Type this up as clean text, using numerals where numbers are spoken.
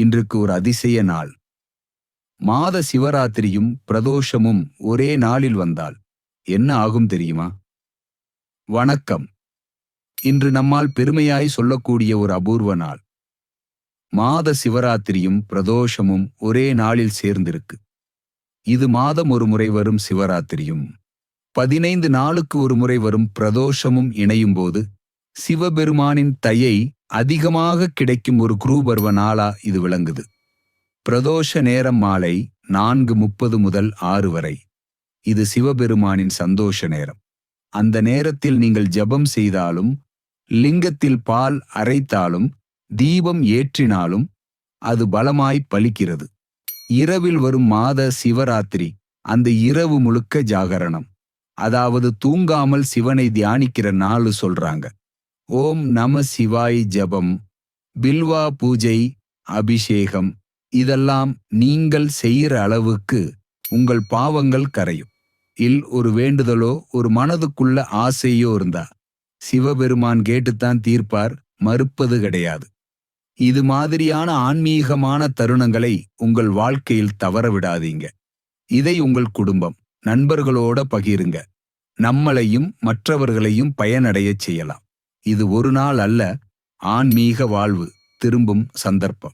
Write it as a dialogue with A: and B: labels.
A: இன்றைக்கு ஒரு அதிசய நாள். மாத சிவராத்திரியும் பிரதோஷமும் ஒரே நாளில் வந்தால் என்ன ஆகும் தெரியுமா? வணக்கம். இன்று நம்மால் பெருமையாய் சொல்லக்கூடிய ஒரு அபூர்வ நாள். மாத சிவராத்திரியும் பிரதோஷமும் ஒரே நாளில் சேர்ந்திருக்கு. இது மாதம் ஒரு முறை வரும் சிவராத்திரியும் 15 நாளுக்கு ஒரு முறை வரும் பிரதோஷமும் இணையும் போது சிவபெருமானின் தயை அதிகமாக கிடைக்கும் ஒரு குரூபர்வ நாளா இது விளங்குது. பிரதோஷ நேரம் மாலை 4:30 முதல் 6 வரை. இது சிவபெருமானின் சந்தோஷ நேரம். அந்த நேரத்தில் நீங்கள் ஜெபம் செய்தாலும், லிங்கத்தில் பால் அரைத்தாலும், தீபம் ஏற்றினாலும் அது பலமாய் பலிக்கிறது. இரவில் வரும் மாத சிவராத்திரி அந்த இரவு முழுக்க ஜாகரணம். அதாவது தூங்காமல் சிவனை தியானிக்கிற நாள் சொல்றாங்க. ஓம் நம சிவாய் ஜபம், பில்வா பூஜை, அபிஷேகம் இதெல்லாம் நீங்கள் செய்கிற அளவுக்கு உங்கள் பாவங்கள் கரையும். ஒரு வேண்டுதலோ ஒரு மனதுக்குள்ள ஆசையோ இருந்தா சிவபெருமான் கேட்டுத்தான் தீர்ப்பார், மறுப்பது கிடையாது. இது மாதிரியான ஆன்மீகமான தருணங்களை உங்கள் வாழ்க்கையில் தவற விடாதீங்க. இதை உங்கள் குடும்பம், நண்பர்களோட பகிருங்க. நம்மளையும் மற்றவர்களையும் பயனடையச் செய்யலாம். இது ஒரு நாள் அல்ல, ஆன்மீக வாழ்வு திரும்பும் சந்தர்ப்பம்.